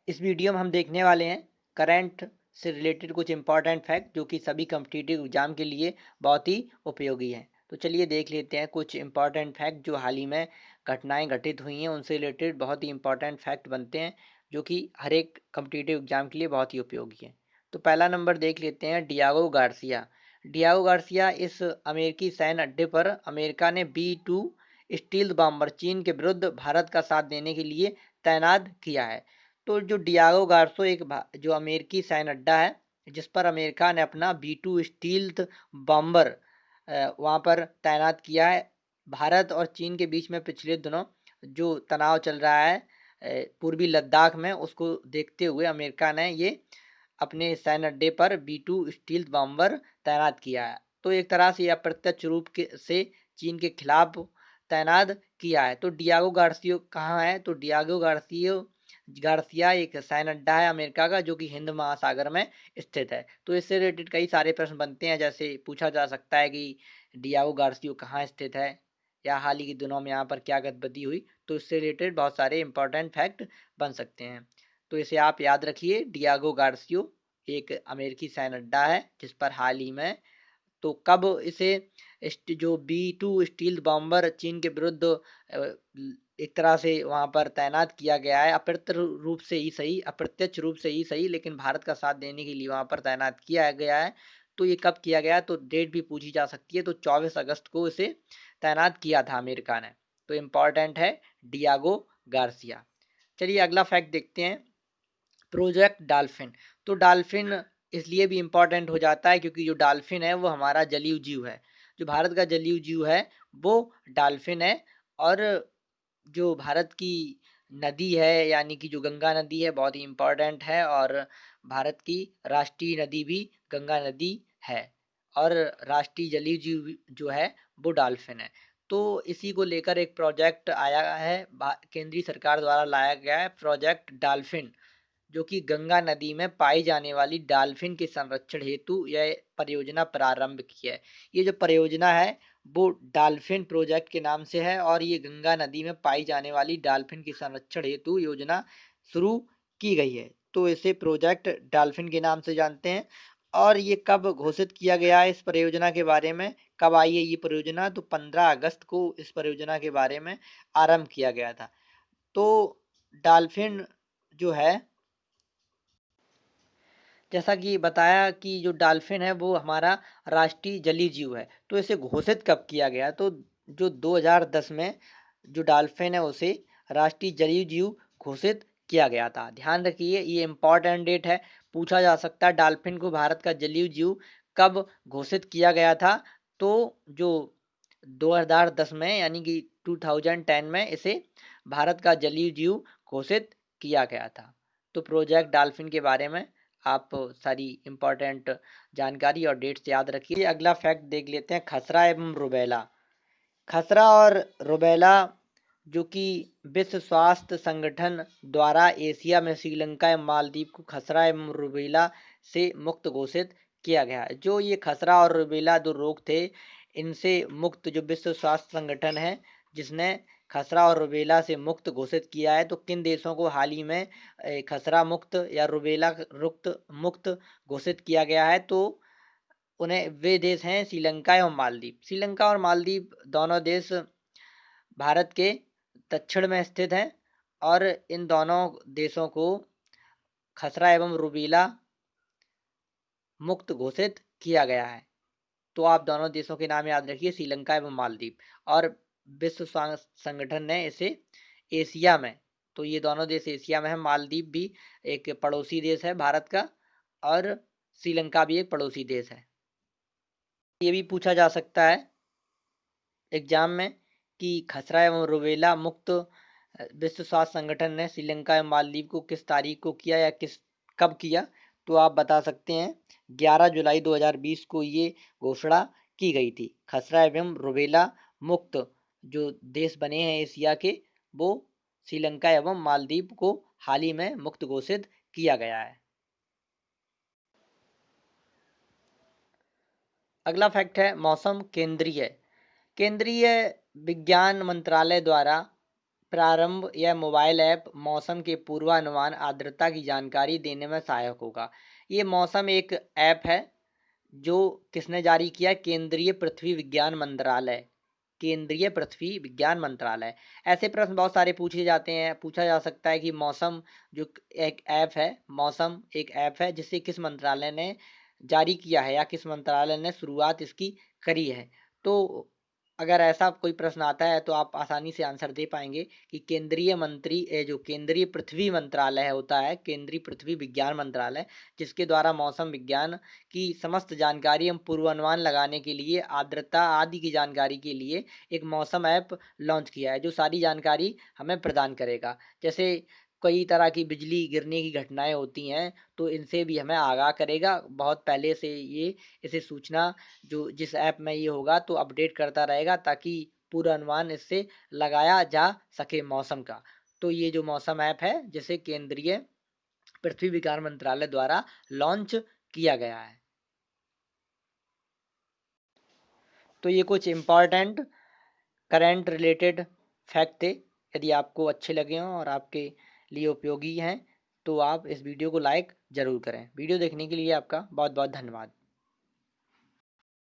इस वीडियो में हम देखने वाले हैं करंट से रिलेटेड कुछ इंपॉर्टेंट फैक्ट जो कि सभी कॉम्पिटिटिव एग्जाम के लिए बहुत ही उपयोगी हैं। तो चलिए देख लेते हैं कुछ इंपॉर्टेंट फैक्ट जो हाल ही में घटनाएं घटित हुई हैं, उनसे रिलेटेड बहुत ही इंपॉर्टेंट फैक्ट बनते हैं जो कि हर एक कॉम्पिटिटिव एग्जाम के लिए बहुत ही उपयोगी है। तो पहला नंबर देख लेते हैं डियागो गार्सिया। डियागो गार्सिया इस अमेरिकी सैन्य अड्डे पर अमेरिका ने B-2 स्टील्थ बॉम्बर चीन के विरुद्ध भारत का साथ देने के लिए तैनात किया है। तो जो डियागो गार्सो एक जो अमेरिकी सैन्य अड्डा है जिस पर अमेरिका ने अपना B-2 स्टील्थ बॉम्बर वहाँ पर तैनात किया है। भारत और चीन के बीच में पिछले दिनों जो तनाव चल रहा है पूर्वी लद्दाख में, उसको देखते हुए अमेरिका ने ये अपने सैन्य अड्डे पर B-2 स्टील्थ बॉम्बर तैनात किया है। तो एक तरह से अप्रत्यक्ष रूप से चीन के खिलाफ तैनात किया है। तो डियागो गार्सियो कहाँ है? तो डियागो गार्सिया एक सैन्य अड्डा है अमेरिका का जो कि हिंद महासागर में स्थित है। तो इससे रिलेटेड कई सारे प्रश्न बनते हैं, जैसे पूछा जा सकता है कि डियागो गार्सियो कहाँ स्थित है या हाल ही के दिनों में यहाँ पर क्या गतिविधि हुई। तो इससे रिलेटेड बहुत सारे इंपॉर्टेंट फैक्ट बन सकते हैं। तो इसे आप याद रखिए, डियागो गार्सियो एक अमेरिकी सैन्य अड्डा है जिस पर हाल ही में, तो कब इसे जो B-2 स्टील बॉम्बर चीन के विरुद्ध एक तरह से वहां पर तैनात किया गया है, अप्रत्यक्ष रूप से ही सही, लेकिन भारत का साथ देने के लिए वहां पर तैनात किया गया है। तो ये कब किया गया, तो डेट भी पूछी जा सकती है। तो 24 अगस्त को इसे तैनात किया था अमेरिका ने। तो इम्पॉर्टेंट है डियागो गार्सिया। चलिए अगला फैक्ट देखते हैं, प्रोजेक्ट डॉल्फिन। तो डॉल्फिन इसलिए भी इम्पोर्टेंट हो जाता है क्योंकि जो डॉल्फिन है वो हमारा जलीय जीव है। जो भारत का जलीय जीव है वो डॉल्फिन है। और जो भारत की नदी है यानी कि जो गंगा नदी है बहुत ही इम्पोर्टेंट है, और भारत की राष्ट्रीय नदी भी गंगा नदी है। और राष्ट्रीय जलीय जीव जो है वो डॉल्फिन है। तो इसी को लेकर एक प्रोजेक्ट आया है, केंद्रीय सरकार द्वारा लाया गया है प्रोजेक्ट डॉल्फिन, जो कि गंगा नदी में पाई जाने वाली डॉल्फिन के संरक्षण हेतु यह परियोजना प्रारंभ की है। ये जो परियोजना है वो डॉल्फिन प्रोजेक्ट के नाम से है, और ये गंगा नदी में पाई जाने वाली डॉल्फिन के संरक्षण हेतु योजना शुरू की गई है। तो इसे प्रोजेक्ट डॉल्फिन के नाम से जानते हैं। और ये कब घोषित किया गया है, इस परियोजना के बारे में कब आई है ये परियोजना? तो 15 अगस्त को इस परियोजना के बारे में आरंभ किया गया था। तो डॉल्फिन जो है, जैसा कि बताया कि जो डॉल्फिन है वो हमारा राष्ट्रीय जलीय जीव है। तो इसे घोषित कब किया गया? तो जो 2010 में जो डॉल्फिन है उसे राष्ट्रीय जलीय जीव घोषित किया गया था। ध्यान रखिए, ये इम्पोर्टेंट डेट है, पूछा जा सकता है डॉल्फिन को भारत का जलीय जीव कब घोषित किया गया था। तो जो 2010 में यानी कि 2010 में इसे भारत का जलीय जीव घोषित किया गया था। तो प्रोजेक्ट डॉल्फिन के बारे में आप सारी इम्पोर्टेंट जानकारी और डेट्स याद रखिए। अगला फैक्ट देख लेते हैं, खसरा एवं रुबेला। खसरा और रुबेला जो कि विश्व स्वास्थ्य संगठन द्वारा एशिया में श्रीलंका एवं मालदीव को खसरा एवं रुबेला से मुक्त घोषित किया गया है। जो ये खसरा और रुबेला दो रोग थे, इनसे मुक्त जो विश्व स्वास्थ्य संगठन है जिसने खसरा और रुबेला से मुक्त घोषित किया है, तो किन देशों को हाल ही में खसरा मुक्त या रुबेला मुक्त घोषित किया गया है? तो उन्हें वे देश हैं श्रीलंका एवं मालदीव। श्रीलंका और मालदीव दोनों देश भारत के दक्षिण में स्थित हैं, और इन दोनों देशों को खसरा एवं रुबेला मुक्त घोषित किया गया है। तो आप दोनों देशों के नाम याद रखिए, श्रीलंका एवं मालदीव। और विश्व स्वास्थ्य संगठन ने इसे एशिया में, तो ये दोनों देश एशिया में है। मालदीव भी एक पड़ोसी देश है भारत का, और श्रीलंका भी एक पड़ोसी देश है। ये भी पूछा जा सकता है एग्जाम में कि खसरा एवं रुबेला मुक्त विश्व स्वास्थ्य संगठन ने श्रीलंका एवं मालदीव को किस तारीख को किया या कब किया? तो आप बता सकते हैं 11 जुलाई 2020 को ये घोषणा की गई थी। खसरा एवं रुबेला मुक्त जो देश बने हैं एशिया के, वो श्रीलंका एवं मालदीव को हाल ही में मुक्त घोषित किया गया है। अगला फैक्ट है मौसम केंद्रीय। केंद्रीय विज्ञान मंत्रालय द्वारा प्रारंभ यह मोबाइल ऐप मौसम के पूर्वानुमान आर्द्रता की जानकारी देने में सहायक होगा। ये मौसम एक ऐप है जो किसने जारी किया? केंद्रीय पृथ्वी विज्ञान मंत्रालय। केंद्रीय पृथ्वी विज्ञान मंत्रालय। ऐसे प्रश्न बहुत सारे पूछे जाते हैं। पूछा जा सकता है कि मौसम जो एक ऐप है, मौसम एक ऐप है जिसे किस मंत्रालय ने जारी किया है या किस मंत्रालय ने शुरुआत इसकी करी है। तो अगर ऐसा कोई प्रश्न आता है तो आप आसानी से आंसर दे पाएंगे कि केंद्रीय मंत्री जो केंद्रीय पृथ्वी मंत्रालय होता है, केंद्रीय पृथ्वी विज्ञान मंत्रालय, जिसके द्वारा मौसम विज्ञान की समस्त जानकारी हम पूर्वानुमान लगाने के लिए, आर्द्रता आदि की जानकारी के लिए एक मौसम ऐप लॉन्च किया है जो सारी जानकारी हमें प्रदान करेगा। जैसे कई तरह की बिजली गिरने की घटनाएं होती हैं तो इनसे भी हमें आगाह करेगा बहुत पहले से। ये इसे सूचना जो जिस ऐप में ये होगा तो अपडेट करता रहेगा ताकि पूर्वानुमान इससे लगाया जा सके मौसम का। तो ये जो मौसम ऐप है जिसे केंद्रीय पृथ्वी विज्ञान मंत्रालय द्वारा लॉन्च किया गया है। तो ये कुछ इम्पॉर्टेंट करंट रिलेटेड फैक्ट थे। यदि आपको अच्छे लगे हों और आपके लिए उपयोगी हैं तो आप इस वीडियो को लाइक ज़रूर करें। वीडियो देखने के लिए आपका बहुत बहुत धन्यवाद।